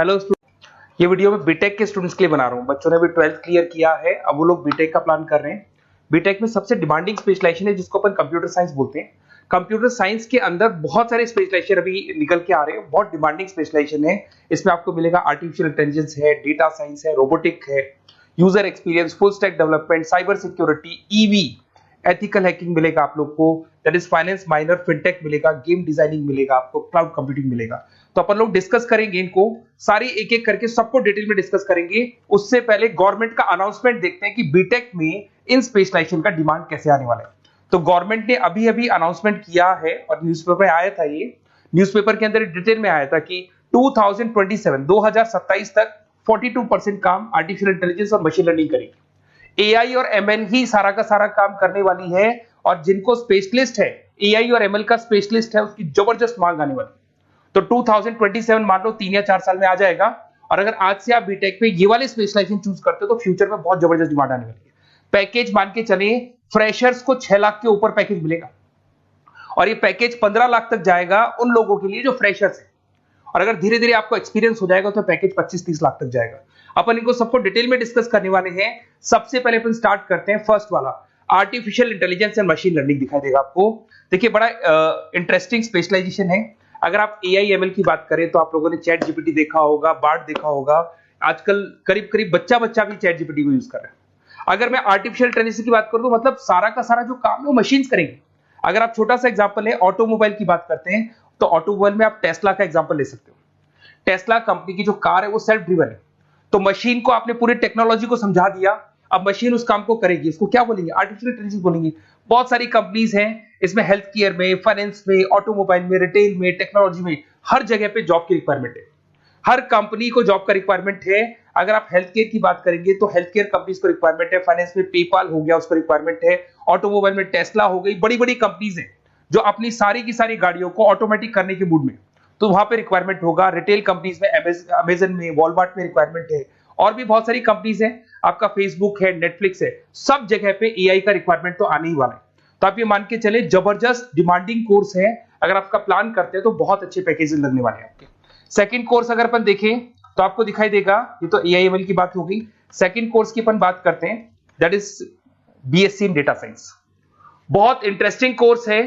Hello ये video मैं BTech के स्टूडेंट्स के लिए बना रहा हूँ। बच्चों ने भी 12th क्लियर किया है, अब वो लोग बीटेक का प्लान कर रहे हैं। बीटेक में सबसे डिमांडिंग स्पेशलाइजेशन है जिसको अपन कंप्यूटर साइंस बोलते हैं। कंप्यूटर साइंस के अंदर बहुत सारे स्पेशलाइजेशन अभी निकल के आ रहे हैं, बहुत डिमांडिंग स्पेशलाइजेशन है। इसमें आपको मिलेगा आर्टिफिशियल इंटेलिजेंस है, डेटा साइंस है, रोबोटिक है, user experience, full stack development, cyber security, EV, ethical hacking मिलेगा आप लोग को, that is finance minor, fintech मिलेगा, गेम डिजाइनिंग मिलेगा आपको, क्लाउड कंप्यूटिंग मिलेगा। तो अपन लोग डिस्कस करेंगे इनको सारी एक एक करके, सबको डिटेल में डिस्कस करेंगे। उससे पहले गवर्नमेंट का अनाउंसमेंट देखते हैं कि बीटेक में इन स्पेशलाइजेशन का डिमांड कैसे आने वाला है। तो गवर्नमेंट ने अभी अभी अनाउंसमेंट किया है और न्यूज़पेपर में आया था, ये न्यूज़पेपर के अंदर डिटेल में आया था कि 2027 तक 42% काम आर्टिफिशियल इंटेलिजेंस और मशीन लर्निंग करेगी। एआई और एमएल ही सारा का सारा काम करने वाली है, और जिनको स्पेशलिस्ट है, एआई और एमएल का स्पेशलिस्ट है, उसकी जबरदस्त मांग आने वाली। तो 2027 मान लो 3 या 4 साल में आ जाएगा। और अगर आज से आप बीटेक पे ये वाले स्पेशलाइजेशन चूज करते हो तो फ्यूचर में बहुत जबरदस्त डिमांड आने वाली है। पैकेज मान के चले, फ्रेशर्स को 6 लाख के ऊपर पैकेज मिलेगा, और ये पैकेज 15 लाख तक जाएगा उन लोगों के लिए जो फ्रेशर्स है। और अगर धीरे धीरे आपको एक्सपीरियंस हो जाएगा तो पैकेज 25-30 लाख तक जाएगा। अपन इनको सबको डिटेल में डिस्कस करने वाले हैं। सबसे पहले अपन स्टार्ट करते हैं फर्स्ट वाला, artificial intelligence and machine learning दिखाई देगा आपको। देखिए बड़ा इंटरेस्टिंग स्पेशलाइजेशन है। अगर आप एआई एमएल की बात करें तो आप लोगों ने चैट जीपीटी देखा होगा, बार्ड देखा होगा। आजकल करीब करीब बच्चा भी चैट जीपीटी को यूज कर रहा है। अगर मैं आर्टिफिशियल इंटेलिजेंस की बात करूं तो मतलब सारा का सारा जो काम है वो मशीन्स करेंगे। अगर आप छोटा सा एग्जांपल है, ऑटोमोबाइल की बात करते हैं तो ऑटोमोबाइल में आप टेस्ला का एग्जांपल ले सकते हो। टेस्ला कंपनी की जो कार है वो सेल्फ ड्रिवन है। तो मशीन को आपने पूरी टेक्नोलॉजी को समझा दिया, अब मशीन उस काम को करेगी। इसको क्या बोलेंगे? आर्टिफिशियल इंटेलिजेंस बोलेंगे। बहुत सारी कंपनीज हैं इसमें, हेल्थ केयर में, फाइनेंस में, ऑटोमोबाइल में, रिटेल में, टेक्नोलॉजी में, हर जगह पे जॉब की रिक्वायरमेंट है। हर कंपनी को जॉब का रिक्वायरमेंट है। अगर आप हेल्थ केयर की बात करेंगे तो हेल्थ केयर कंपनीज को रिक्वायरमेंट है, फाइनेंस में पेपाल हो गया उसको रिक्वायरमेंट है, ऑटोमोबाइल में टेस्ला हो गई, बड़ी बड़ी कंपनीज हैं जो अपनी सारी की सारी गाड़ियों को ऑटोमेटिक करने के मूड में, तो वहां पे रिक्वायरमेंट होगा। रिटेल कंपनीज में अमेजन में, वॉलमार्ट में रिक्वायरमेंट है, और भी बहुत सारी कंपनीज हैं, आपका फेसबुक है, नेटफ्लिक्स है, सब जगह पे एआई का रिक्वायरमेंट तो आने ही वाला है। तो आप ये मान के चले जबरदस्त डिमांडिंग कोर्स है। अगर आपका प्लान करते हैं तो बहुत अच्छे पैकेजेस लगने वाले हैं आपके। सेकंड कोर्स अगर अपन देखें तो आपको दिखाई देगा, ये तो एआई एमएल की बात हो गई। सेकंड कोर्स की अपन बात करते हैं, that is BSc in data science. बहुत इंटरेस्टिंग कोर्स है,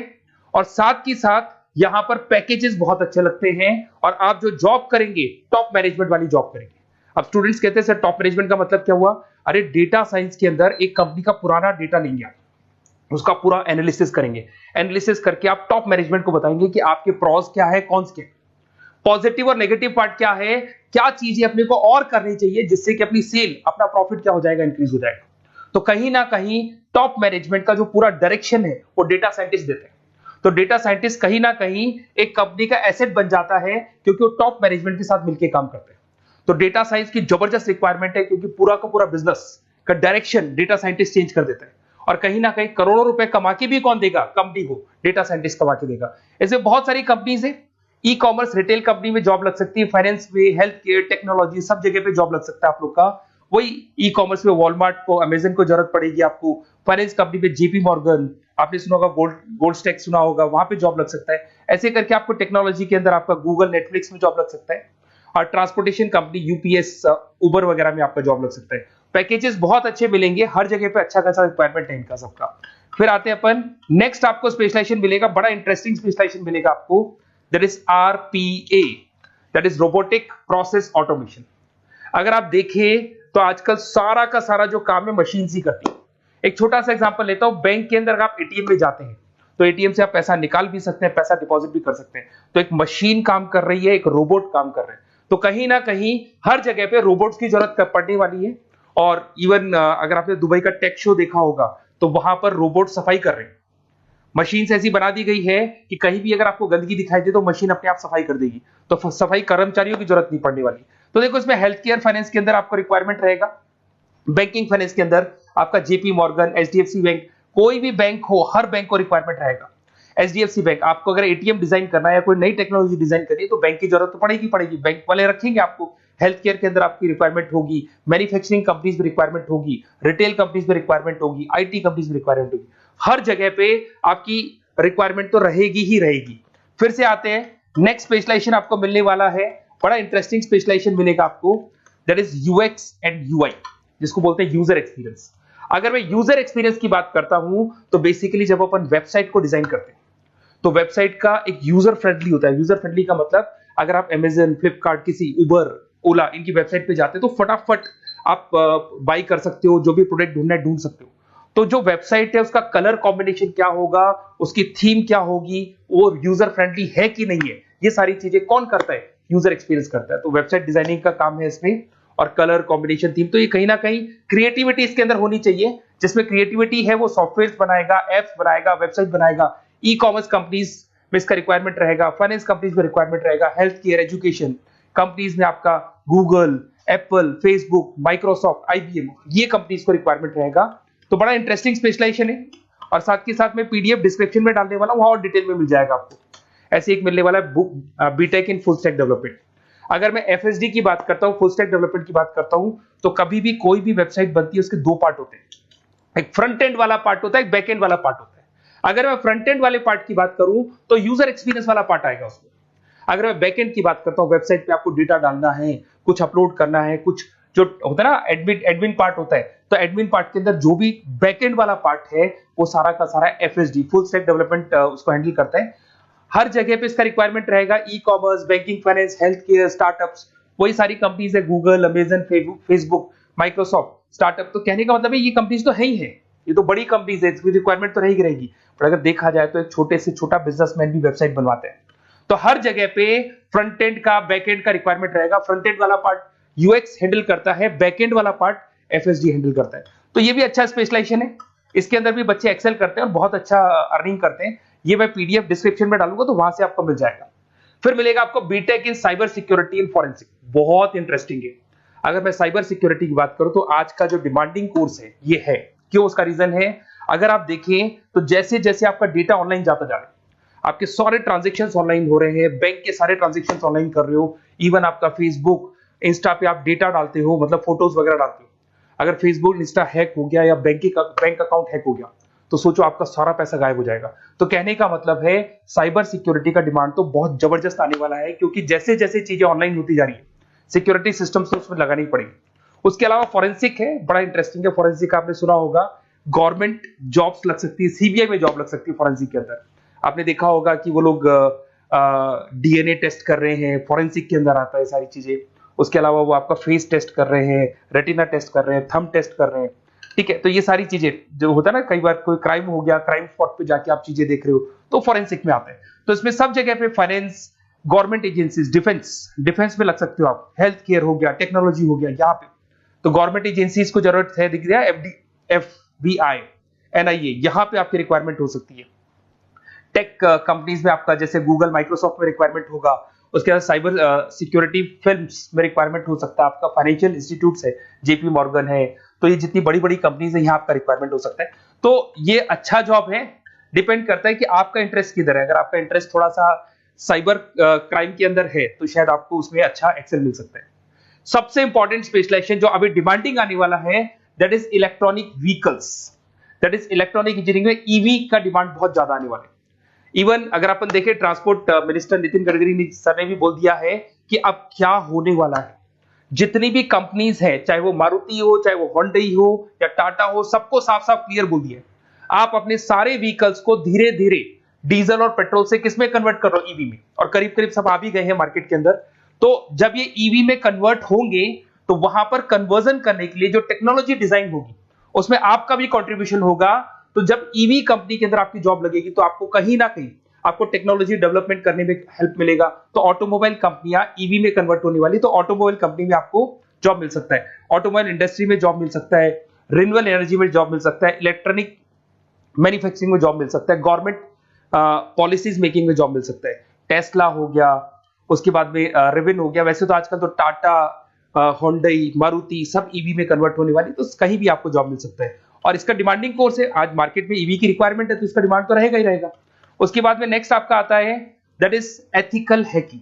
और साथ ही साथ यहां पर पैकेजेस बहुत अच्छे लगते हैं, और आप जो जॉब करेंगे टॉप मैनेजमेंट वाली जॉब करेंगे। अब स्टूडेंट्स कहते हैं सर टॉप मैनेजमेंट का मतलब क्या हुआ? अरे डेटा साइंस के अंदर एक कंपनी का पुराना डेटा लेंगे आप, उसका पूरा एनालिसिस करेंगे, एनालिसिस करके आप टॉप मैनेजमेंट को बताएंगे कि आपके प्रॉस क्या है, कौन से पॉजिटिव और नेगेटिव पार्ट क्या है, क्या चीजें अपने को और करनी चाहिए जिससे कि अपनी सेल, अपना प्रॉफिट क्या हो जाएगा, इंक्रीज हो जाएगा। तो कहीं ना कहीं टॉप मैनेजमेंट का जो पूरा डायरेक्शन है वो डेटा साइंटिस्ट देते हैं। तो डेटा साइंटिस्ट कहीं ना कहीं एक कंपनी का एसेट बन जाता है, क्योंकि वो टॉप मैनेजमेंट के साथ मिलकर काम करते हैं। तो डेटा साइंस की जबरदस्त रिक्वायरमेंट है, क्योंकि पूरा का पूरा बिजनेस का डायरेक्शन डेटा साइंटिस्ट चेंज कर देता है। और कहीं ना कहीं करोड़ों रुपए कमा के भी कौन देगा? कंपनी को डेटा साइंटिस्ट कमा के देगा। ऐसे बहुत सारी कंपनीज है, ई कॉमर्स, रिटेल कंपनी में जॉब लग सकती है, फाइनेंस में, हेल्थ केयर, टेक्नोलॉजी, सब जगह पे जॉब लग सकता है आप लोग का। वही ई कॉमर्स में वॉलमार्ट को, अमेजन को जरूरत पड़ेगी आपको। फाइनेंस कंपनी में जेपी मॉर्गन, आपने सुना होगा, गोल्ड स्टैक सुना होगा, वहां पे जॉब लग सकता है। ऐसे करके आपको टेक्नोलॉजी के अंदर आपका गूगल, नेटफ्लिक्स में जॉब लग सकता है। और ट्रांसपोर्टेशन कंपनी यूपीएस, उबर वगैरह में आपका जॉब लग सकता है। पैकेजेस बहुत अच्छे मिलेंगे, हर जगह पे अच्छा खासा रिक्वायरमेंट है इनका सबका। फिर आते हैं अपन नेक्स्ट, आपको स्पेशलाइजेशन मिलेगा, बड़ा इंटरेस्टिंग स्पेशलाइजेशन मिलेगा आपको, that is RPA, that is robotic process automation. अगर आप देखें तो आजकल सारा का सारा जो काम है मशीन ही करती है। एक छोटा सा एग्जांपल लेता हूं, बैंक के अंदर आप एटीएम में जाते हैं तो एटीएम से आप पैसा निकाल भी सकते हैं, पैसा डिपॉजिट भी कर सकते हैं। तो एक मशीन काम कर रही है, एक रोबोट काम कर रहे हैं। तो कहीं ना कहीं हर जगह पे रोबोट्स की जरूरत पड़ने वाली है। और इवन अगर आपने दुबई का टेक शो देखा होगा तो वहां पर रोबोट सफाई कर रहे हैं। मशीन ऐसी बना दी गई है कि कहीं भी अगर आपको गंदगी दिखाई दे तो मशीन अपने आप सफाई कर देगी, तो सफाई कर्मचारियों की जरूरत नहीं पड़ने वाली। तो देखो इसमें हेल्थ केयर, फाइनेंस के अंदर आपको रिक्वायरमेंट रहेगा, बैंकिंग फाइनेंस के अंदर आपका जेपी मॉर्गन, एचडीएफसी बैंक, कोई भी बैंक हो, हर बैंक को रिक्वायरमेंट रहेगा। एचडीएफसी बैंक, आपको अगर एटीएम डिजाइन करना है या कोई नई टेक्नोलॉजी डिजाइन करनी है तो बैंक की जरूरत तो पड़ेगी, बैंक वाले रखेंगे आपको। हेल्थ केयर के अंदर आपकी रिक्वायरमेंट होगी, मैन्युफैक्चरिंग कंपनीज में रिक्वायरमेंट होगी, रिटेल कंपनीज में रिक्वायरमेंट होगी, आईटी कंपनीज में रिक्वायरमेंट होगी। हर जगह पे आपकी रिक्वायरमेंट तो रहेगी ही रहेगी। फिर से आते हैं नेक्स्ट स्पेशलाइजेशन आपको मिलने वाला है बड़ा इंटरेस्टिंग स्पेशलाइजेशन मिलेगा आपको, that is UX and UI, जिसको बोलते हैं यूजर एक्सपीरियंस। अगर मैं यूजर एक्सपीरियंस की बात करता हूं तो बेसिकली जब अपन वेबसाइट को डिजाइन करते हैं तो वेबसाइट का एक यूजर फ्रेंडली होता है। यूजर फ्रेंडली का मतलब अगर आप अमेजन, फ्लिपकार्ट, किसी उबर, ओला इनकी वेबसाइट पे जाते हैं तो फटाफट आप बाई कर सकते हो, जो भी प्रोडक्ट ढूंढना है ढूंढ सकते हो। तो जो वेबसाइट है उसका कलर कॉम्बिनेशन क्या होगा, उसकी थीम क्या होगी, वो यूजर फ्रेंडली है कि नहीं है, ये सारी चीजें कौन करता है, यूजर एक्सपीरियंस करता है। तो वेबसाइट डिजाइनिंग का काम है इसमें, और कलर कॉम्बिनेशन, थीम, तो ये कहीं ना कहीं क्रिएटिविटी इसके अंदर होनी चाहिए। जिसमें क्रिएटिविटी है वो सॉफ्टवेयर बनाएगा, एप्स बनाएगा, वेबसाइट बनाएगा। ई कॉमर्स कंपनीज में इसका रिक्वायरमेंट रहेगा, फाइनेंस कंपनीज में रिक्वायरमेंट रहेगा, हेल्थ केयर, एजुकेशन कंपनीज में आपका Google, Apple, Facebook, Microsoft, IBM, ये कंपनीज को रिक्वायरमेंट रहेगा। तो बड़ा इंटरेस्टिंग स्पेशलाइजेशन है, और साथ के साथ में पीडीएफ डिस्क्रिप्शन में डाल देने वाला हूं, और डिटेल में मिल जाएगा आपको। ऐसे एक मिलने वाला है book, BTech in full stack development. अगर मैं एफएसडी की बात करता हूं, फुल स्टैक डेवलपमेंट की बात करता हूं, तो कभी भी कोई भी वेबसाइट बनती है उसके दो पार्ट होते हैं, एक फ्रंट एंड वाला पार्ट होता है, एक बैक एंड वाला पार्ट होता है। अगर मैं फ्रंट एंड वाले पार्ट की बात करूं तो यूजर एक्सपीरियंस वाला पार्ट आएगा उसमें। अगर मैं बैक एंड की बात करता हूं, वेबसाइट पे आपको डेटा डालना है, कुछ अपलोड करना है, कुछ जो होता है ना एडमिन पार्ट होता है, तो एडमिन पार्ट के अंदर जो भी बैक एंड वाला पार्ट है वो सारा का सारा एफएसडी, फुल स्टैक डेवलपमेंट, उसको हैंडल करता है। हर जगह पे इसका रिक्वायरमेंट रहेगा। E commerce, banking, finance, health care, startups, वही सारी कंपनीज है, Google, Amazon, Facebook, Microsoft, startup. तो कहने का मतलब है ये कंपनीज तो है ही है, ये तो बड़ी कंपनीज है, इसकी रिक्वायरमेंट तो रहेगी। पर अगर देखा जाए तो एक छोटे से छोटा बिजनेसमैन भी वेबसाइट बनवाते हैं। तो हर जगह पे फ्रंट एंड का, बैक एंड का रिक्वायरमेंट रहेगा। फ्रंट एंड वाला पार्ट यूएक्स हैंडल करता है, बैक एंड वाला पार्ट एफएसडी हैंडल करता है। तो ये भी अच्छा स्पेशलाइजेशन है, इसके अंदर भी बच्चे एक्सेल करते हैं और बहुत अच्छा अर्निंग करते हैं। ये मैं पीडीएफ डिस्क्रिप्शन में डालूंगा तो वहां से आपको मिल जाएगा। फिर मिलेगा आपको BTech in cyber security and forensic, बहुत इंटरेस्टिंग है। अगर मैं साइबर सिक्योरिटी की बात करूं तो आज का जो डिमांडिंग कोर्स है ये है। क्यों? उसका रीजन है, अगर आप देखें तो जैसे जैसे आपका डेटा ऑनलाइन जाता जा रहा है, आपके सारे ट्रांजेक्शंस ऑनलाइन हो रहे हैं, बैंक के सारे ट्रांजेक्शंस ऑनलाइन कर रहे हो, इवन आपका फेसबुक, इंस्टा पे आप डेटा डालते हो, मतलब फोटोज वगैरह डालते हो। अगर फेसबुक, इंस्टा हैक हो गया या बैंक अकाउंट हैक हो गया तो सोचो आपका सारा पैसा गायब हो जाएगा। तो कहने का मतलब है साइबर सिक्योरिटी का डिमांड तो बहुत जबरदस्त आने वाला है, क्योंकि जैसे जैसे चीजें ऑनलाइन होती जा रही है सिक्योरिटी सिस्टम्स तो उसमें लगानी पड़ेगी। उसके अलावा फॉरेंसिक है, बड़ा इंटरेस्टिंग है। फॉरेंसिक आपने सुना होगा, गवर्नमेंट जॉब्स लग सकती है, सीबीआई में जॉब लग सकती है फॉरेंसिक के अंदर। आपने देखा होगा कि वो लोग डीएनए टेस्ट कर रहे हैं, फॉरेंसिक के अंदर आता है सारी चीजें। उसके अलावा वो आपका फेस टेस्ट कर रहे हैं, रेटिना टेस्ट कर रहे हैं, थंब टेस्ट कर रहे हैं, ठीक है। तो ये सारी चीजें जो होता है ना, कई बार कोई क्राइम हो गया, क्राइम स्पॉट पे जाके आप चीजें देख रहे हो तो फॉरेंसिक में आते हैं। तो इसमें सब जगह पे फाइनेंस, गवर्नमेंट एजेंसीज, डिफेंस में लग सकते हो आप, हेल्थ केयर हो गया, टेक्नोलॉजी हो गया, यहाँ पे तो गवर्नमेंट एजेंसीज को जरूरत है, दिख रहा है, एफबीआई, एनआईए, यहाँ पे आपकी रिक्वायरमेंट हो सकती है। टेक कंपनीज में आपका जैसे गूगल, माइक्रोसॉफ्ट में रिक्वायरमेंट होगा। उसके बाद साइबर सिक्योरिटी फिल्म्स में रिक्वायरमेंट हो सकता है आपका, फाइनेंशियल इंस्टीट्यूट्स है, जेपी मॉर्गन है, तो ये जितनी बड़ी बड़ी कंपनीज है यहाँ आपका रिक्वायरमेंट हो सकता है। तो ये अच्छा जॉब है, डिपेंड करता है कि आपका इंटरेस्ट किधर है। अगर आपका इंटरेस्ट थोड़ा सा साइबर क्राइम के अंदर है तो शायद आपको उसमें अच्छा एक्सेल मिल सकता है। सबसे इंपॉर्टेंट स्पेशलाइजेशन जो अभी डिमांडिंग आने वाला है, that is electronic vehicles, that is electronic engineering में ईवी का डिमांड बहुत ज्यादा आने वाला है। इवन अगर अपन देखें, transport minister Nitin Gadkari sir ने भी बोल दिया है कि अब क्या होने वाला है, जितनी भी कंपनीज है, चाहे वो मारुति हो, चाहे वो होंडई हो या टाटा हो, सबको साफ साफ क्लियर बोल दिया, आप अपने सारे व्हीकल्स को धीरे धीरे डीजल और पेट्रोल से किसमें कन्वर्ट कर रहे हो, ईवी में। और करीब करीब सब आ भी गए हैं मार्केट के अंदर। तो जब ये ईवी में कन्वर्ट होंगे तो वहां पर कन्वर्जन करने के लिए जो टेक्नोलॉजी डिजाइन होगी उसमें आपका भी कंट्रीब्यूशन होगा। तो जब ईवी कंपनी के अंदर आपकी जॉब लगेगी तो आपको कहीं ना कहीं आपको टेक्नोलॉजी डेवलपमेंट करने में हेल्प मिलेगा। तो ऑटोमोबाइल कंपनियां ईवी में कन्वर्ट होने वाली, तो ऑटोमोबाइल कंपनी में आपको जॉब मिल सकता है, ऑटोमोबाइल इंडस्ट्री में जॉब मिल सकता है, रिन्यूएबल एनर्जी में जॉब मिल सकता है, इलेक्ट्रॉनिक मैन्युफैक्चरिंग में जॉब मिल सकता है, गवर्नमेंट पॉलिसीज मेकिंग में जॉब मिल सकता है, टेस्ला हो गया, उसके बाद में रिविन हो गया। वैसे तो आजकल तो टाटा, होंडई, मारुति सब ईवी में कन्वर्ट होने वाली, तो कहीं भी आपको जॉब मिल सकता है। और इसका डिमांडिंग कोर्स है, आज मार्केट में ईवी की रिक्वायरमेंट है तो इसका डिमांड तो रहेगा ही रहेगा। उसके बाद में नेक्स्ट आपका आता है, दैट इज एथिकल हैकिंग,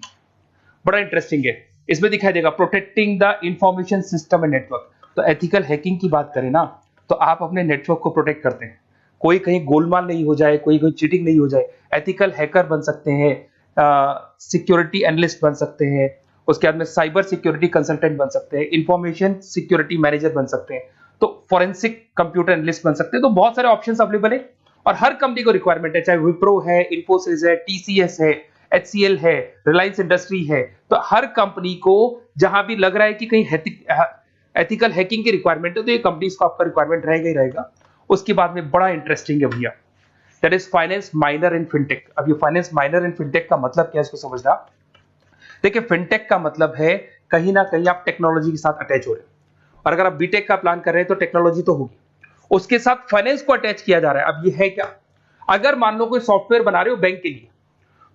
बड़ा इंटरेस्टिंग है। इसमें दिखाई देगा protecting the information system and network. तो एथिकल हैकिंग की बात करें ना, तो आप अपने नेटवर्क को प्रोटेक्ट करते हैं, कोई कहीं गोलमाल नहीं हो जाए, कोई चीटिंग नहीं हो जाए। एथिकल हैकर बन सकते हैं, सिक्योरिटी एनालिस्ट बन सकते हैं, उसके बाद में साइबर सिक्योरिटी कंसल्टेंट बन सकते हैं, इंफॉर्मेशन सिक्योरिटी मैनेजर बन सकते हैं, तो फॉरेंसिक कंप्यूटर एनालिस्ट बन सकते हैं। तो बहुत सारे ऑप्शंस अवेलेबल है और हर कंपनी को रिक्वायरमेंट है, चाहे विप्रो है, इन्फोसिस है, टीसीएस है, एचसीएल है, रिलायंस इंडस्ट्री है। तो हर कंपनी को जहां भी लग रहा है कि कहीं एथिकल हैकिंग की रिक्वायरमेंट है तो ये कंपनीज को आपका रिक्वायरमेंट रहेगा ही रहेगा। उसके बाद में बड़ा इंटरेस्टिंग है भैया, that is finance minor in fintech. अब ये फाइनेंस माइनर इन फिनटेक का मतलब क्या है इसको समझना। देखिए फिनटेक का मतलब है कहीं ना कहीं आप टेक्नोलॉजी के साथ अटैच हो रहे हैं, और अगर आप बीटेक का प्लान कर रहे हैं तो टेक्नोलॉजी तो होगी, उसके साथ फाइनेंस को अटैच किया जा रहा है। अब ये है क्या, अगर मान लो कोई सॉफ्टवेयर बना रहे हो बैंक के लिए,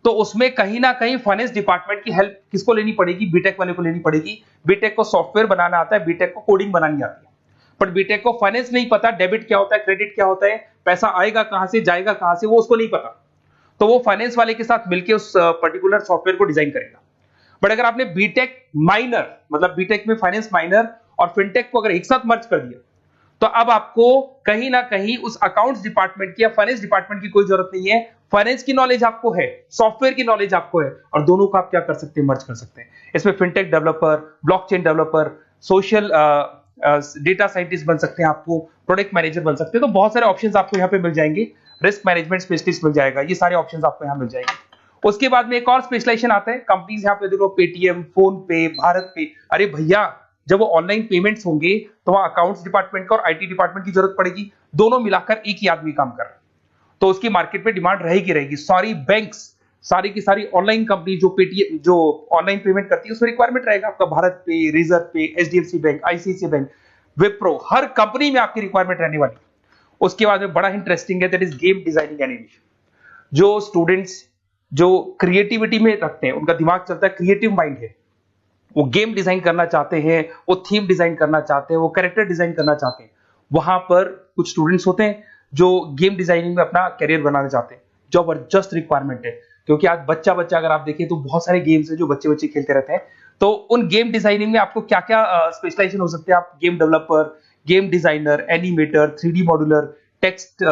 तो उसमें कहीं ना कहीं फाइनेंस डिपार्टमेंट की हेल्प किसको लेनी पड़ेगी, बीटेक वाले को लेनी पड़ेगी। बीटेक को सॉफ्टवेयर बनाना आता है, बीटेक को कोडिंग बनानी आती है, बट बीटेक को फाइनेंस नहीं पता, डेबिट क्या होता है, क्रेडिट क्या होता है, पैसा आएगा कहां से, जाएगा कहां से, वो उसको नहीं पता। तो वो फाइनेंस वाले के साथ मिलकर उस पर्टिकुलर सॉफ्टवेयर को डिजाइन करेगा। बट अगर आपने बीटेक माइनर, मतलब बीटेक में फाइनेंस माइनर और फिनटेक को अगर एक साथ मर्ज कर दिया, तो अब आपको कहीं ना कहीं उस अकाउंट्स डिपार्टमेंट की या फाइनेंस डिपार्टमेंट की कोई जरूरत नहीं है। फाइनेंस की नॉलेज आपको है, सॉफ्टवेयर की नॉलेज आपको है, और दोनों को आप क्या कर सकते हैं, मर्ज कर सकते हैं। इसमें fintech developer, blockchain developer, social data scientist बन सकते हैं, आपको प्रोडक्ट मैनेजर बन सकते हैं। तो बहुत सारे ऑप्शंस आपको यहाँ पे मिल जाएंगे, रिस्क मैनेजमेंट स्पेशलिस्ट मिल जाएगा, ये सारे ऑप्शंस आपको यहाँ मिल जाएंगे। उसके बाद में एक और स्पेशलाइजेशन आता है, कंपनीज यहाँ पे देखो पेटीएम, फोन पे, भारत पे। अरे भैया जब वो ऑनलाइन पेमेंट्स होंगे तो वहां अकाउंट्स डिपार्टमेंट का और आईटी डिपार्टमेंट की जरूरत पड़ेगी, दोनों मिलाकर एक ही आदमी काम कर रहा है, तो उसकी मार्केट में डिमांड रहेगी रहेगी। सारी बैंक्स, सारी की सारी ऑनलाइन कंपनी जो पेटीएम, जो ऑनलाइन पेमेंट करती है, उसमें रिक्वायरमेंट रहेगा आपका भारत पे, Razorpay, HDFC bank, ICICI bank, Wipro, हर कंपनी में आपकी रिक्वायरमेंट रहने वाली। उसके बाद में बड़ा इंटरेस्टिंग है, that is game designing animation. जो स्टूडेंट्स जो क्रिएटिविटी में रखते हैं, उनका दिमाग चलता है, क्रिएटिव माइंड है, वो गेम डिजाइन करना चाहते हैं, वो थीम डिजाइन करना चाहते हैं, वो कैरेक्टर डिजाइन करना चाहते हैं, वहां पर कुछ स्टूडेंट्स होते हैं जो गेम डिजाइनिंग में अपना करियर बनाना चाहते हैं। जबरदस्त रिक्वायरमेंट है, क्योंकि आज बच्चा अगर आप देखें तो बहुत सारे गेम्स हैं जो बच्चे खेलते रहते हैं। तो उन गेम डिजाइनिंग में आपको क्या क्या स्पेशलाइजेशन हो सकते हैं, आप game developer, game designer, animator, 3D modular, text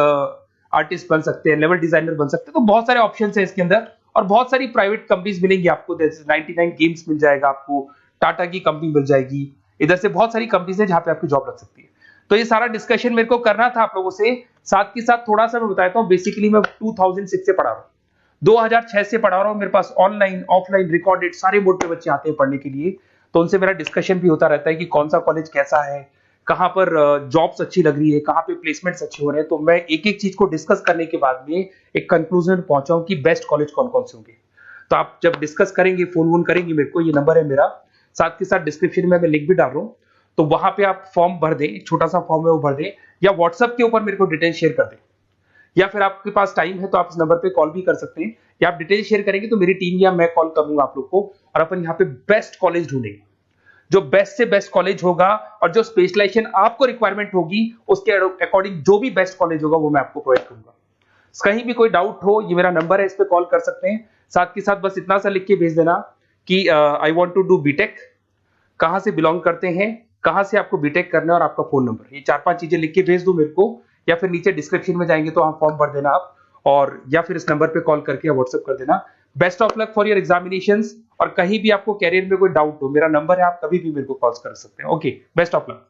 artist बन सकते हैं, लेवल डिजाइनर बन सकते हैं। तो बहुत सारे ऑप्शन है इसके अंदर, और बहुत सारी प्राइवेट कंपनीज मिलेंगी आपको, जैसे 99 गेम्स मिल जाएगा आपको, टाटा की कंपनी मिल जाएगी, इधर से बहुत सारी कंपनीज है जहां पे आपकी जॉब लग सकती है। तो ये सारा डिस्कशन मेरे को करना था आप लोगों से, साथ के साथ थोड़ा सा मैं बताता हूँ। बेसिकली मैं 2006 से पढ़ा रहा हूँ, 2006 से पढ़ा रहा हूँ। मेरे पास ऑनलाइन, ऑफलाइन, रिकॉर्डेड सारे मोड पे बच्चे आते हैं पढ़ने के लिए, तो उनसे मेरा डिस्कशन भी होता रहता है कि कौन सा कॉलेज कैसा है, कहां पर जॉब्स अच्छी लग रही है, कहां पे प्लेसमेंट्स अच्छे हो रहे हैं। तो मैं एक एक चीज को डिस्कस करने के बाद में एक कंक्लूजन पहुंचा हूं कि बेस्ट कॉलेज कौन कौन से होंगे। तो आप जब डिस्कस करेंगे, फोन वोन करेंगे मेरे को, ये नंबर है मेरा, साथ के साथ डिस्क्रिप्शन में मैं लिंक भी डाल रहा हूँ, तो वहां पे आप फॉर्म भर दें, एक छोटा सा फॉर्म है वो भर दें, या व्हाट्सएप के ऊपर मेरे को डिटेल शेयर कर दें, या फिर आपके पास टाइम है तो आप इस नंबर पे कॉल भी कर सकते हैं, या आप डिटेल शेयर करेंगे तो मेरी टीम या मैं कॉल करूंगा आप लोग को, और अपन यहाँ पे बेस्ट कॉलेज ढूंढेंगे, जो बेस्ट से बेस्ट कॉलेज होगा, और जो स्पेशलाइजेशन आपको रिक्वायरमेंट होगी उसके अकॉर्डिंग जो भी बेस्ट कॉलेज होगा वो मैं आपको प्रोवाइड करूंगा। कहीं भी कोई डाउट हो, ये मेरा नंबर है, इस पे कॉल कर सकते हैं। साथ के साथ बस इतना सा लिख के भेज देना कि I want to do BTech, कहां से बिलोंग करते हैं, कहां से आपको बीटेक करना है, और आपका फोन नंबर, ये 4-5 चीजें लिख के भेज दो मेरे को, या फिर नीचे डिस्क्रिप्शन में जाएंगे तो वहां फॉर्म भर देना आप, और या फिर इस नंबर पे कॉल करके या व्हाट्सएप कर देना। Best of luck for your examinations, और कहीं भी आपको कैरियर में कोई डाउट हो, मेरा नंबर है, आप कभी भी मेरे को कॉल कर सकते हैं। Okay, best of luck.